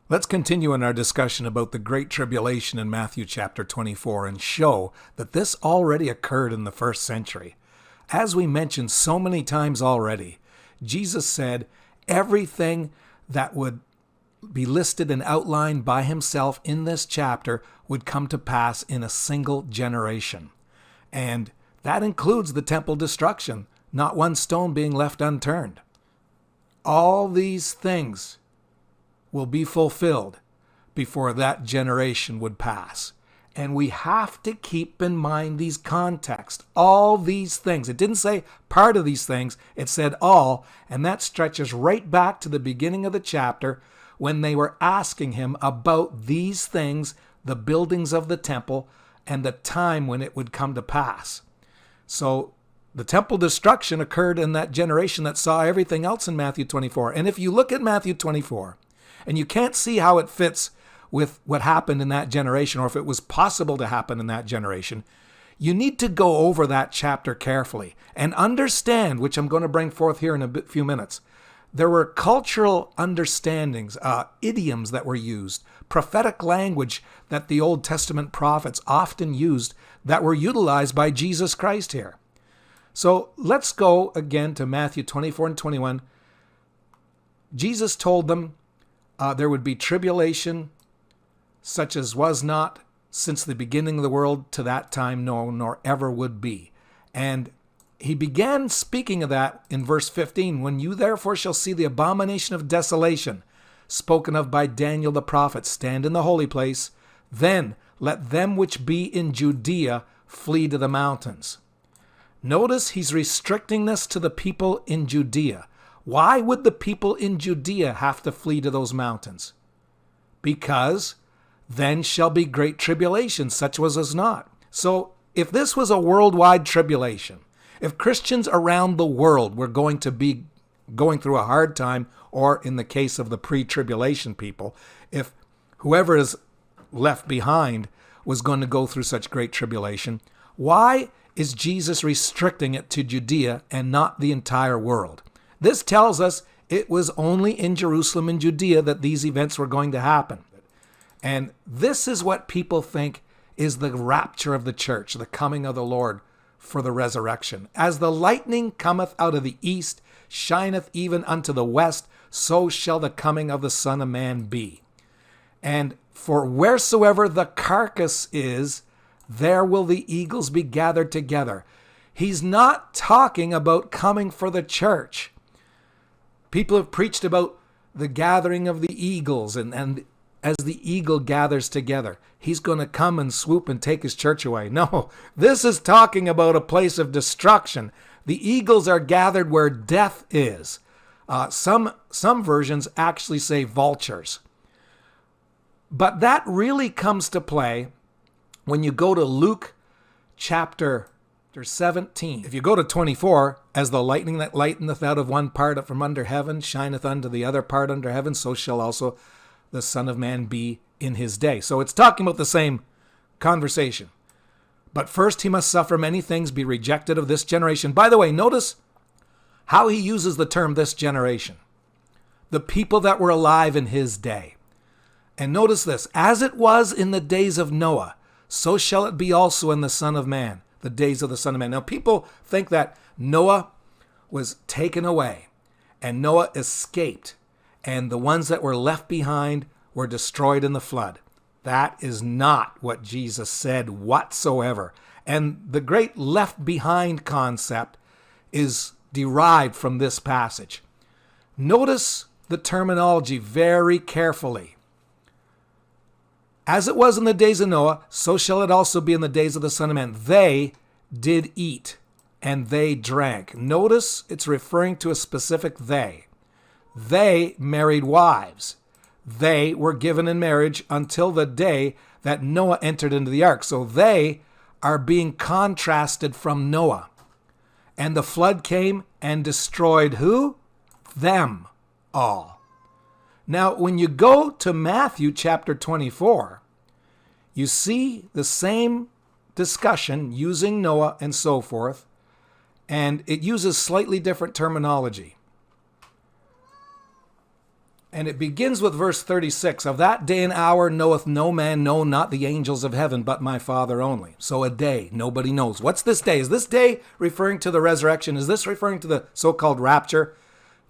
Let's continue in our discussion about the Great Tribulation in Matthew chapter 24 and show that this already occurred in the first century. As we mentioned so many times already, Jesus said everything that would be listed and outlined by himself in this chapter would come to pass in a single generation. And that includes the temple destruction, not one stone being left unturned. All these things will be fulfilled before that generation would pass. And we have to keep in mind these contexts, all these things. It didn't say part of these things, it said all, and that stretches right back to the beginning of the chapter when they were asking him about these things, the buildings of the temple, and the time when it would come to pass. So the temple destruction occurred in that generation that saw everything else in Matthew 24. And if you look at Matthew 24, and you can't see how it fits with what happened in that generation, or if it was possible to happen in that generation, you need to go over that chapter carefully and understand, which I'm going to bring forth here in a few minutes. There were cultural understandings, idioms that were used, prophetic language that the Old Testament prophets often used that were utilized by Jesus Christ here. So let's go again to Matthew 24 and 21. Jesus told them there would be tribulation such as was not since the beginning of the world to that time, no, nor ever would be. And he began speaking of that in verse 15. When you therefore shall see the abomination of desolation, spoken of by Daniel the prophet, stand in the holy place, then let them which be in Judea flee to the mountains. Notice he's restricting this to the people in Judea. Why would the people in Judea have to flee to those mountains? Because then shall be great tribulation, such was as not. So if this was a worldwide tribulation, if Christians around the world were going to be going through a hard time, or in the case of the pre-tribulation people, if whoever is left behind was going to go through such great tribulation, why is Jesus restricting it to Judea and not the entire world? This tells us it was only in Jerusalem and Judea that these events were going to happen. And this is what people think is the rapture of the church, the coming of the Lord for the resurrection. As the lightning cometh out of the east, shineth even unto the west, so shall the coming of the Son of Man be. And for wheresoever the carcass is, there will the eagles be gathered together. He's not talking about coming for the church. People have preached about the gathering of the eagles, and as the eagle gathers together, he's going to come and swoop and take his church away. No, this is talking about a place of destruction. The eagles are gathered where death is. Some versions actually say vultures. But that really comes to play when you go to Luke chapter 17. If you go to 24, as the lightning that lighteneth out of one part from under heaven shineth unto the other part under heaven, so shall also the Son of Man be in his day. So it's talking about the same conversation. But first he must suffer many things, be rejected of this generation. By the way, notice how he uses the term this generation. The people that were alive in his day. And notice this, as it was in the days of Noah, so shall it be also in the Son of Man, the days of the Son of Man. Now people think that Noah was taken away and Noah escaped, and the ones that were left behind were destroyed in the flood. That is not what Jesus said whatsoever. And the great left behind concept is derived from this passage. Notice the terminology very carefully. As it was in the days of Noah, so shall it also be in the days of the Son of Man. They did eat and they drank. Notice it's referring to a specific they. They married wives. They were given in marriage until the day that Noah entered into the ark. So they are being contrasted from Noah. And the flood came and destroyed who? Them all. Now, when you go to Matthew chapter 24, you see the same discussion using Noah and so forth, and it uses slightly different terminology. And it begins with verse 36. Of that day and hour knoweth no man, no, not the angels of heaven, but my Father only. So a day, nobody knows. What's this day? Is this day referring to the resurrection? Is this referring to the so-called rapture?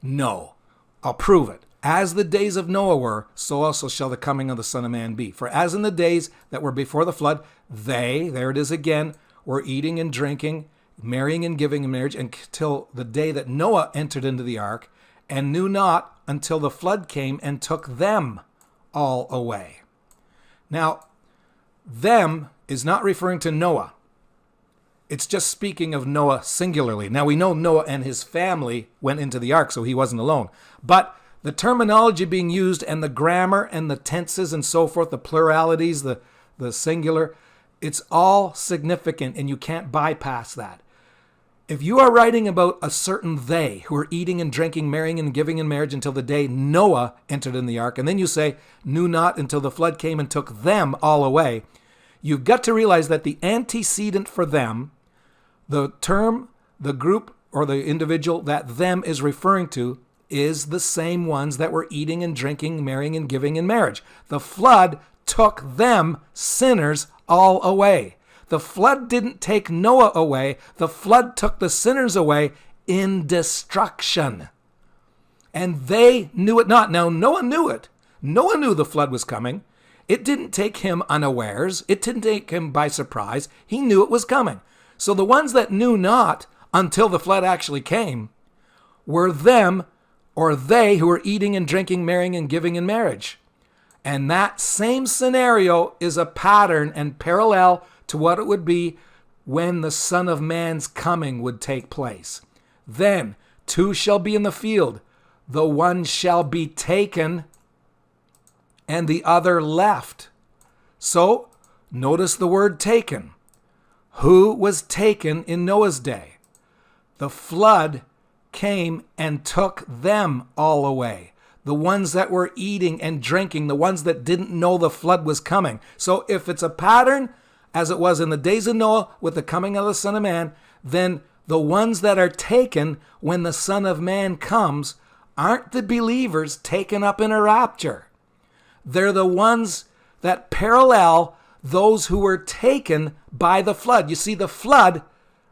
No. I'll prove it. As the days of Noah were, so also shall the coming of the Son of Man be. For as in the days that were before the flood, they, there it is again, were eating and drinking, marrying and giving in marriage, until the day that Noah entered into the ark, and knew not until the flood came and took them all away. Now, them is not referring to Noah. It's just speaking of Noah singularly. Now, we know Noah and his family went into the ark, so he wasn't alone. But the terminology being used and the grammar and the tenses and so forth, the pluralities, the singular, it's all significant, and you can't bypass that. If you are writing about a certain they who are eating and drinking, marrying and giving in marriage until the day Noah entered in the ark, and then you say, knew not until the flood came and took them all away, you've got to realize that the antecedent for them, the term, the group, or the individual that them is referring to, is the same ones that were eating and drinking, marrying and giving in marriage. The flood took them, sinners, all away. The flood didn't take Noah away. The flood took the sinners away in destruction. And they knew it not. Now, Noah knew it. Noah knew the flood was coming. It didn't take him unawares. It didn't take him by surprise. He knew it was coming. So the ones that knew not until the flood actually came were them, or they, who were eating and drinking, marrying and giving in marriage. And that same scenario is a pattern and parallel to what it would be when the Son of Man's coming would take place. Then 2 shall be in the field, the one shall be taken and the other left. So notice the word taken. Who was taken in Noah's day? The flood came and took them all away. The ones that were eating and drinking, the ones that didn't know the flood was coming. So if it's a pattern, as it was in the days of Noah with the coming of the Son of Man, then the ones that are taken when the Son of Man comes aren't the believers taken up in a rapture. They're the ones that parallel those who were taken by the flood. You see, the flood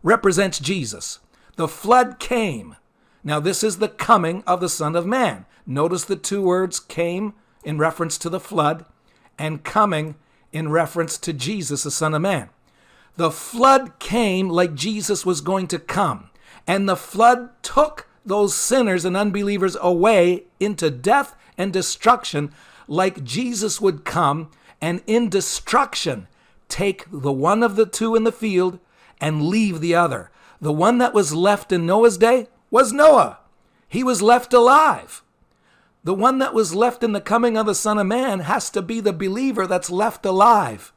represents Jesus. The flood came. Now, this is the coming of the Son of Man. Notice the 2 words, came in reference to the flood and coming in reference to Jesus, the Son of Man. The flood came like Jesus was going to come, and the flood took those sinners and unbelievers away into death and destruction like Jesus would come and in destruction take the one of the 2 in the field and leave the other. The one that was left in Noah's day was Noah. He was left alive. The one that was left in the coming of the Son of Man has to be the believer that's left alive.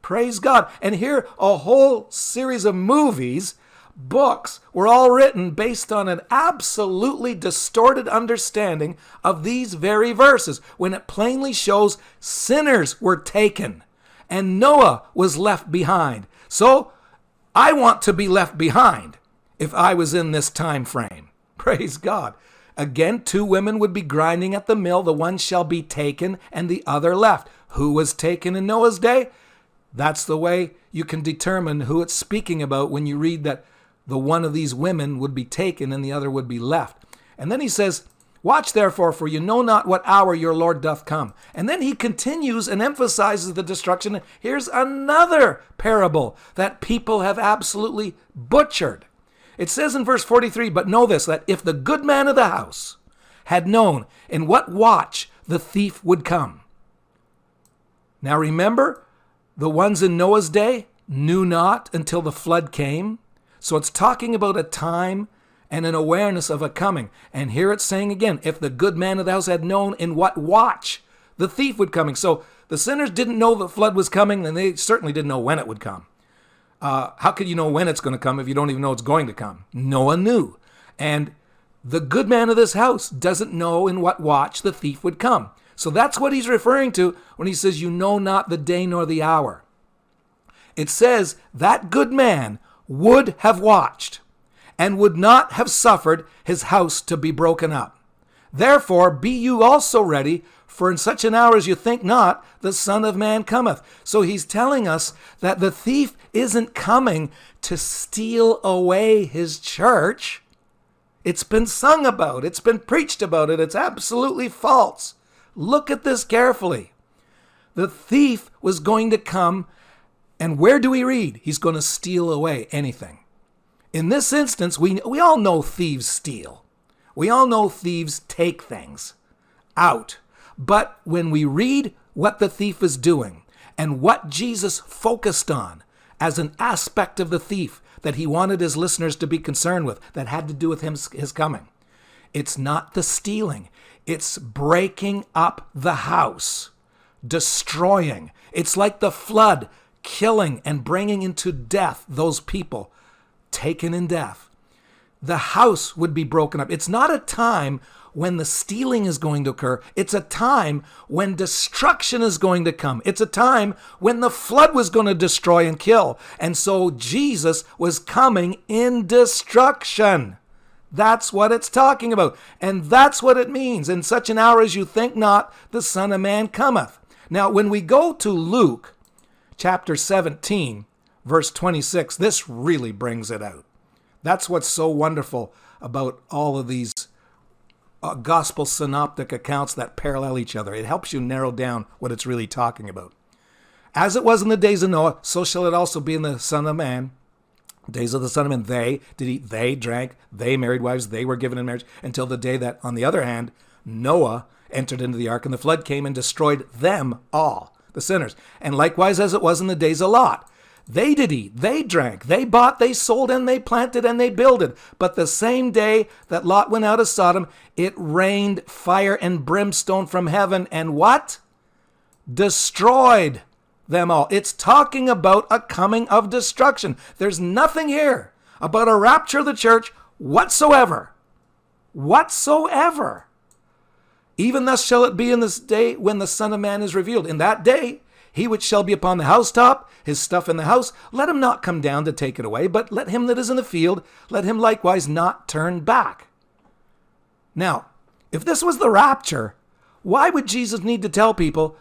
Praise God. And here, a whole series of movies, books, were all written based on an absolutely distorted understanding of these very verses, when it plainly shows sinners were taken and Noah was left behind. So, I want to be left behind if I was in this time frame. Praise God. Again, 2 women would be grinding at the mill. The one shall be taken and the other left. Who was taken in Noah's day? That's the way you can determine who it's speaking about when you read that the one of these women would be taken and the other would be left. And then he says, watch therefore, for you know not what hour your Lord doth come. And then he continues and emphasizes the destruction. Here's another parable that people have absolutely butchered. It says in verse 43, but know this, that if the good man of the house had known in what watch the thief would come. Now remember, the ones in Noah's day knew not until the flood came. So it's talking about a time and an awareness of a coming. And here it's saying again, if the good man of the house had known in what watch the thief would coming. So the sinners didn't know the flood was coming, and they certainly didn't know when it would come. How could you know when it's going to come if you don't even know it's going to come? Noah knew. And the good man of this house doesn't know in what watch the thief would come. So that's what he's referring to when he says, you know not the day nor the hour. It says that good man would have watched and would not have suffered his house to be broken up. Therefore be you also ready, for in such an hour as you think not, the Son of Man cometh. So he's telling us that the thief isn't coming to steal away his church. It's been sung about. It's been preached about it. It's absolutely false. Look at this carefully. The thief was going to come, and where do we read? He's going to steal away anything. In this instance, we all know thieves steal. We all know thieves take things out. But when we read what the thief is doing and what Jesus focused on as an aspect of the thief that he wanted his listeners to be concerned with, that had to do with his coming, it's not the stealing. It's breaking up the house, destroying. It's like the flood, killing and bringing into death those people taken in death. The house would be broken up. It's not a time when the stealing is going to occur. It's a time when destruction is going to come. It's a time when the flood was going to destroy and kill. And so Jesus was coming in destruction. That's what it's talking about. And that's what it means. In such an hour as you think not, the Son of Man cometh. Now, when we go to Luke chapter 17, verse 26, this really brings it out. That's what's so wonderful about all of these gospel synoptic accounts that parallel each other. It helps you narrow down what it's really talking about. As it was in the days of Noah, so shall it also be in the Son of Man. Days of the Son of Man, they did eat, they drank, they married wives, they were given in marriage, until the day that, on the other hand, Noah entered into the ark, and the flood came and destroyed them all, the sinners. And likewise as it was in the days of Lot. They did eat, they drank, they bought, they sold, and they planted, and they builded. But the same day that Lot went out of Sodom, it rained fire and brimstone from heaven, and what? Destroyed them all. It's talking about a coming of destruction. There's nothing here about a rapture of the church whatsoever. Whatsoever. Even thus shall it be in this day when the Son of Man is revealed. In that day, he which shall be upon the housetop, his stuff in the house, let him not come down to take it away, but let him that is in the field, let him likewise not turn back. Now, if this was the rapture, why would Jesus need to tell people,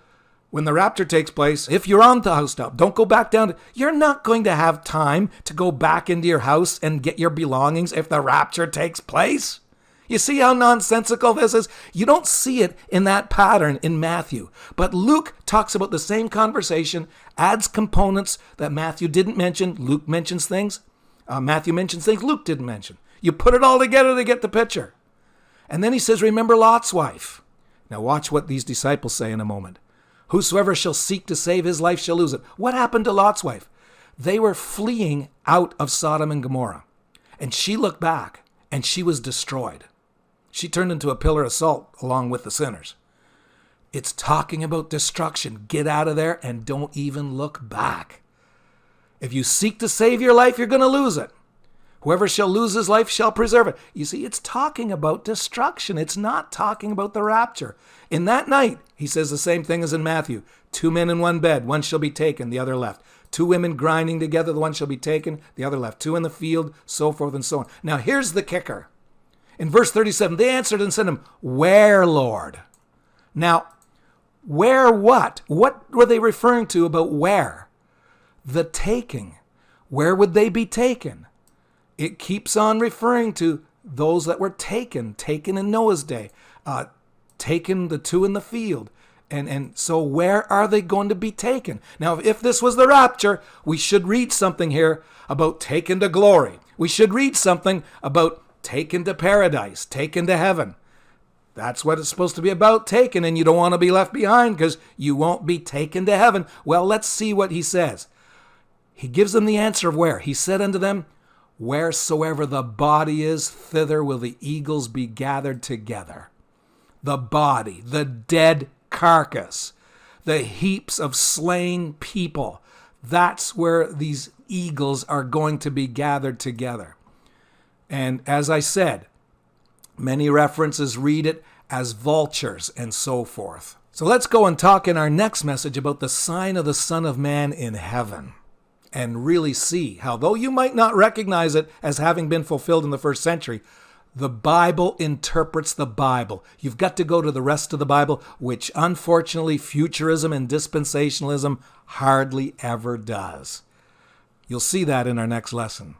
when the rapture takes place, if you're on the housetop, don't go back down. You're not going to have time to go back into your house and get your belongings if the rapture takes place. You see how nonsensical this is? You don't see it in that pattern in Matthew. But Luke talks about the same conversation, adds components that Matthew didn't mention. Luke mentions things. Matthew mentions things Luke didn't mention. You put it all together to get the picture. And then he says, remember Lot's wife. Now watch what these disciples say in a moment. Whosoever shall seek to save his life shall lose it. What happened to Lot's wife? They were fleeing out of Sodom and Gomorrah. And she looked back and she was destroyed. She turned into a pillar of salt along with the sinners. It's talking about destruction. Get out of there and don't even look back. If you seek to save your life, you're going to lose it. Whoever shall lose his life shall preserve it. You see, it's talking about destruction. It's not talking about the rapture. In that night, he says the same thing as in Matthew. 2 men in one bed, one shall be taken, the other left. 2 women grinding together, the one shall be taken, the other left. 2 in the field, so forth and so on. Now, here's the kicker. In verse 37, they answered and said to him, where, Lord? Now, where what? What were they referring to about where? The taking. Where would they be taken? It keeps on referring to those that were taken in Noah's day, taken the 2 in the field. And so where are they going to be taken? Now, if this was the rapture, we should read something here about taken to glory. We should read something about taken to paradise, taken to heaven. That's what it's supposed to be about, taken, and you don't want to be left behind because you won't be taken to heaven. Well, let's see what he says. He gives them the answer of where. He said unto them, wheresoever the body is, thither will the eagles be gathered together. The body, the dead carcass, the heaps of slain people. That's where these eagles are going to be gathered together. And as I said, many references read it as vultures and so forth. So let's go and talk in our next message about the sign of the Son of Man in heaven and really see how, though you might not recognize it as having been fulfilled in the first century, The Bible interprets the Bible. You've got to go to the rest of the Bible, which unfortunately futurism and dispensationalism hardly ever does. You'll see that in our next lesson.